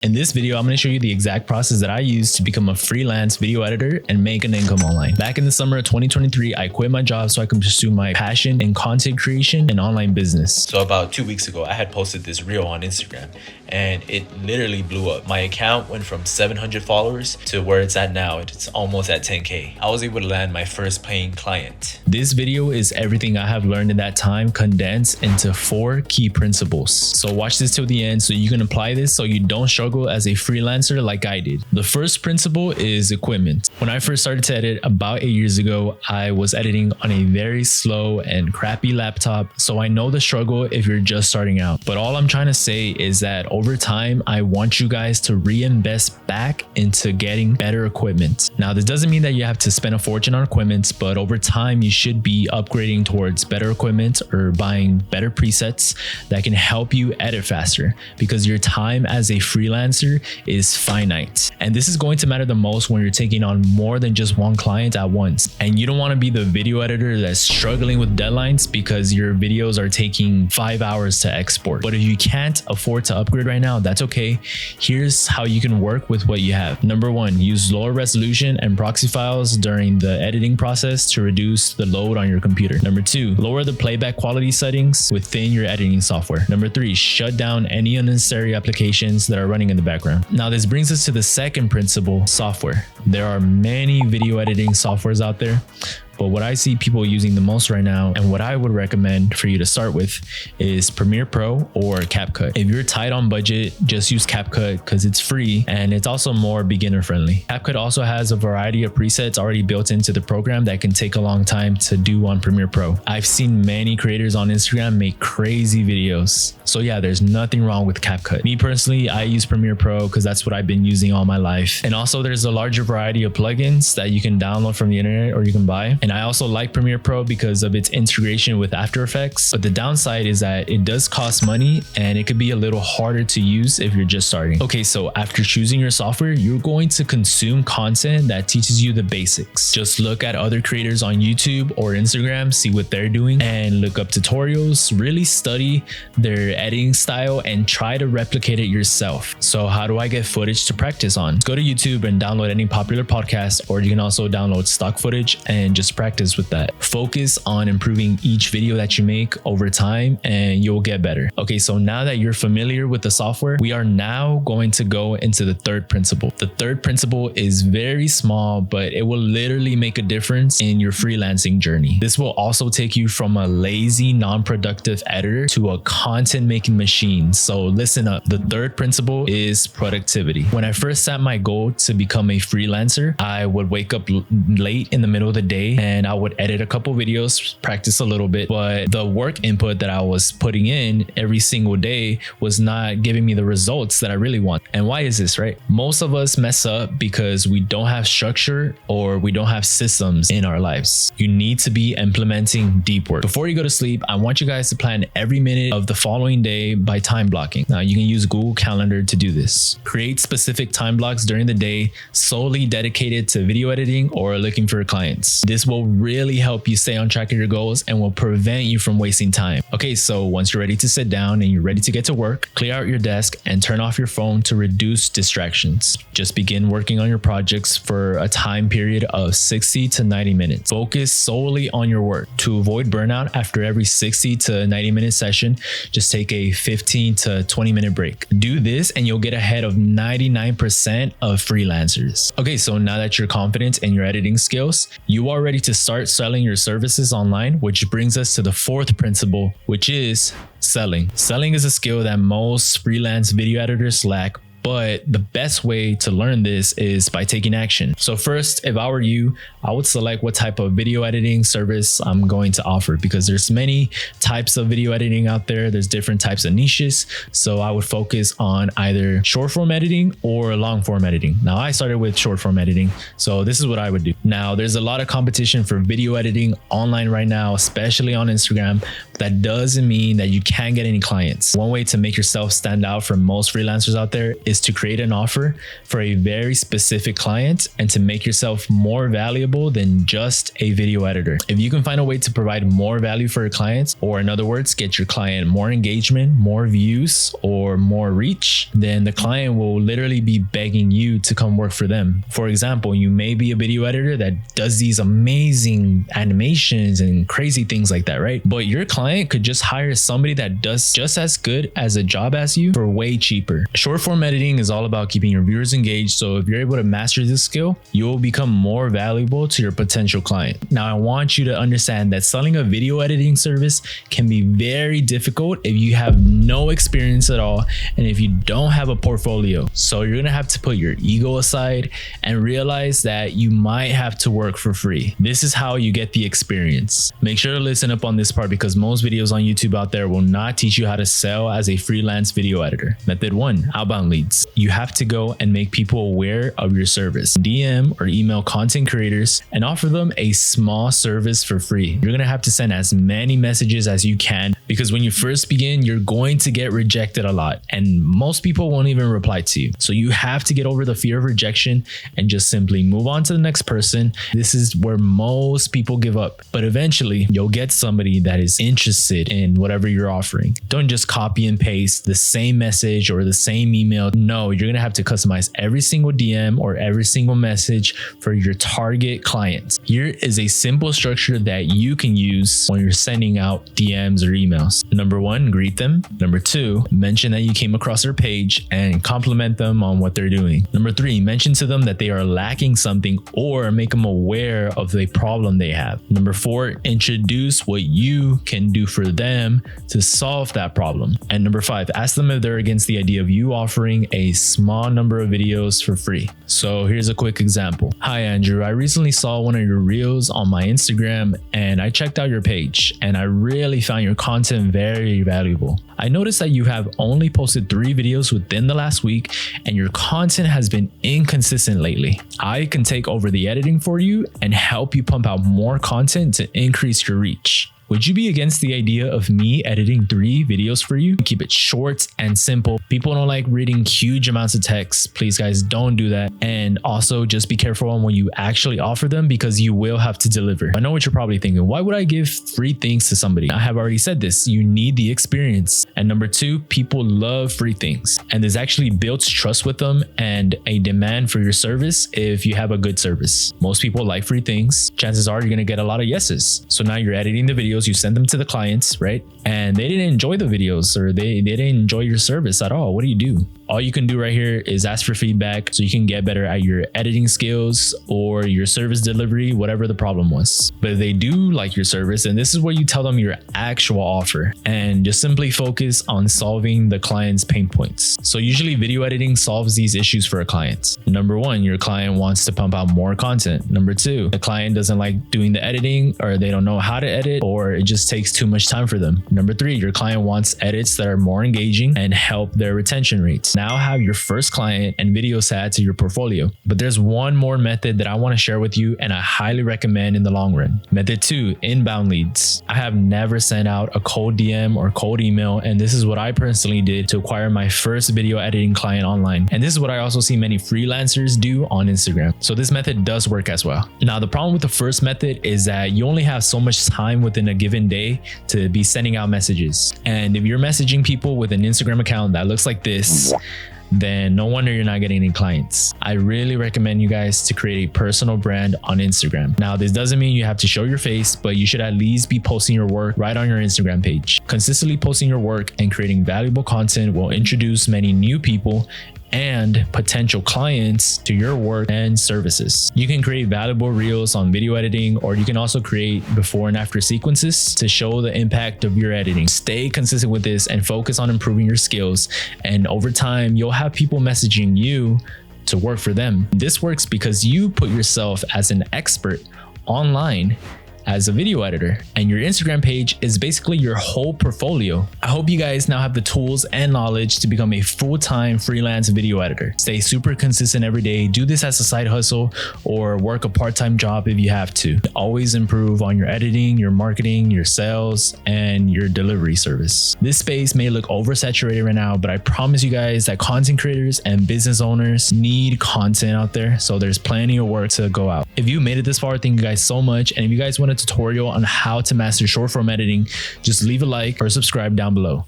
In this video, I'm going to show you the exact process that I use to become a freelance video editor and make an income online. Back in the summer of 2023, I quit my job so I can pursue my passion in content creation and online business. So about 2 weeks ago, I had posted this reel on Instagram and it literally blew up. My account went from 700 followers to where it's at now. It's almost at 10K. I was able to land my first paying client. This video is everything I have learned in that time condensed into 4 key principles. So watch this till the end so you can apply this so you don't struggle as a freelancer like I did. The first principle is equipment. When I first started to edit about 8 years ago, I was editing on a very slow and crappy laptop, so I know the struggle if you're just starting out. But all I'm trying to say is that over time, I want you guys to reinvest back into getting better equipment. Now, this doesn't mean that you have to spend a fortune on equipment, but over time, you should be upgrading towards better equipment or buying better presets that can help you edit faster, because your time as a freelancer is finite. And this is going to matter the most when you're taking on more than just one client at once. And you don't want to be the video editor that's struggling with deadlines because your videos are taking 5 hours to export. But if you can't afford to upgrade right now, that's okay. Here's how you can work with what you have. Number 1, use lower resolution and proxy files during the editing process to reduce the load on your computer. Number 2, lower the playback quality settings within your editing software. Number 3, shut down any unnecessary applications that are running in the background. Now, this brings us to the second principle, software. There are many video editing softwares out there, but what I see people using the most right now, and what I would recommend for you to start with, is Premiere Pro or CapCut. If you're tight on budget, just use CapCut because it's free and it's also more beginner friendly. CapCut also has a variety of presets already built into the program that can take a long time to do on Premiere Pro. I've seen many creators on Instagram make crazy videos. So yeah, there's nothing wrong with CapCut. Me personally, I use Premiere Pro because that's what I've been using all my life. And also there's a larger variety of plugins that you can download from the internet or you can buy. And I also like Premiere Pro because of its integration with After Effects. But the downside is that it does cost money and it could be a little harder to use if you're just starting. Okay, so after choosing your software, you're going to consume content that teaches you the basics. Just look at other creators on YouTube or Instagram, see what they're doing, and look up tutorials, really study their editing style and try to replicate it yourself. So how do I get footage to practice on? Go to YouTube and download any popular podcast, or you can also download stock footage and just practice with that. Focus on improving each video that you make over time and you'll get better. Okay, so now that you're familiar with the software, we are now going to go into the third principle. The third principle is very small, but it will literally make a difference in your freelancing journey. This will also take you from a lazy, non-productive editor to a content making machine. So listen up. The third principle is productivity. When I first set my goal to become a freelancer, I would wake up late in the middle of the day and I would edit a couple videos, practice a little bit, but the work input that I was putting in every single day was not giving me the results that I really want. And why is this, right? Most of us mess up because we don't have structure or we don't have systems in our lives. You need to be implementing deep work. Before you go to sleep, I want you guys to plan every minute of the following day by time blocking. Now, you can use Google Calendar to do this. Create specific time blocks during the day solely dedicated to video editing or looking for clients. This will really help you stay on track of your goals and will prevent you from wasting time. Okay, so once you're ready to sit down and you're ready to get to work, clear out your desk and turn off your phone to reduce distractions. Just begin working on your projects for a time period of 60 to 90 minutes. Focus solely on your work. To avoid burnout after every 60 to 90 minute session, just take a 15 to 20 minute break. Do this and you'll get ahead of 99% of freelancers. Okay, so now that you're confident in your editing skills, you are ready to start selling your services online, which brings us to the fourth principle, which is selling. Selling is a skill that most freelance video editors lack, but the best way to learn this is by taking action. So first, if I were you, I would select what type of video editing service I'm going to offer, because there's many types of video editing out there. There's different types of niches. So I would focus on either short form editing or long form editing. Now, I started with short form editing, so this is what I would do. Now, there's a lot of competition for video editing online right now, especially on Instagram. That doesn't mean that you can't get any clients. One way to make yourself stand out from most freelancers out there is to create an offer for a very specific client and to make yourself more valuable than just a video editor. If you can find a way to provide more value for your clients, or in other words, get your client more engagement, more views, or more reach, then the client will literally be begging you to come work for them. For example, you may be a video editor that does these amazing animations and crazy things like that, right? But your client could just hire somebody that does just as good as a job as you for way cheaper. Short form editing is all about keeping your viewers engaged. So if you're able to master this skill, you will become more valuable to your potential client. Now, I want you to understand that selling a video editing service can be very difficult if you have no experience at all and if you don't have a portfolio. So you're gonna have to put your ego aside and realize that you might have to work for free. This is how you get the experience. Make sure to listen up on this part because most videos on YouTube out there will not teach you how to sell as a freelance video editor. Method 1, outbound leads. You have to go and make people aware of your service. DM or email content creators and offer them a small service for free. You're gonna have to send as many messages as you can because when you first begin, you're going to get rejected a lot and most people won't even reply to you. So you have to get over the fear of rejection and just simply move on to the next person. This is where most people give up, but eventually you'll get somebody that is interested in whatever you're offering. Don't just copy and paste the same message or the same email. No, you're gonna have to customize every single DM or every single message for your target clients. Here is a simple structure that you can use when you're sending out DMs or emails. Number 1, greet them. Number 2, mention that you came across their page and compliment them on what they're doing. Number 3, mention to them that they are lacking something or make them aware of the problem they have. Number 4, introduce what you can do for them to solve that problem. And number 5, ask them if they're against the idea of you offering a small number of videos for free. So here's a quick example. Hi Andrew, I recently saw one of your reels on my Instagram and I checked out your page and I really found your content very valuable. I noticed that you have only posted 3 videos within the last week and your content has been inconsistent lately. I can take over the editing for you and help you pump out more content to increase your reach. Would you be against the idea of me editing 3 videos for you? Keep it short and simple. People don't like reading huge amounts of text. Please guys, don't do that. And also just be careful on when you actually offer them because you will have to deliver. I know what you're probably thinking. Why would I give free things to somebody? I have already said this. You need the experience. And number 2, people love free things. And this actually builds trust with them and a demand for your service if you have a good service. Most people like free things. Chances are you're going to get a lot of yeses. So now you're editing the videos, you send them to the clients, right? And they didn't enjoy the videos or they didn't enjoy your service at all. What do? All you can do right here is ask for feedback so you can get better at your editing skills or your service delivery, whatever the problem was. But if they do like your service, and this is where you tell them your actual offer and just simply focus on solving the client's pain points. So usually video editing solves these issues for a client. Number 1, your client wants to pump out more content. Number 2, the client doesn't like doing the editing or they don't know how to edit or it just takes too much time for them. Number 3, your client wants edits that are more engaging and help their retention rates. Now have your first client and videos to add to your portfolio. But there's one more method that I want to share with you and I highly recommend in the long run. Method 2, inbound leads. I have never sent out a cold DM or cold email, and this is what I personally did to acquire my first video editing client online. And this is what I also see many freelancers do on Instagram. So this method does work as well. Now, the problem with the first method is that you only have so much time within a given day to be sending out messages. And if you're messaging people with an Instagram account that looks like this, then no wonder you're not getting any clients. I really recommend you guys to create a personal brand on Instagram. Now, this doesn't mean you have to show your face, but you should at least be posting your work right on your Instagram page. Consistently posting your work and creating valuable content will introduce many new people and potential clients to your work and services. You can create valuable reels on video editing, or you can also create before and after sequences to show the impact of your editing. Stay consistent with this and focus on improving your skills. And over time, you'll have people messaging you to work for them. This works because you put yourself as an expert online as a video editor. And your Instagram page is basically your whole portfolio. I hope you guys now have the tools and knowledge to become a full-time freelance video editor. Stay super consistent every day. Do this as a side hustle or work a part-time job if you have to. Always improve on your editing, your marketing, your sales, and your delivery service. This space may look oversaturated right now, but I promise you guys that content creators and business owners need content out there. So there's plenty of work to go out. If you made it this far, thank you guys so much. And if you guys want a tutorial on how to master short form editing, just leave a like or subscribe down below.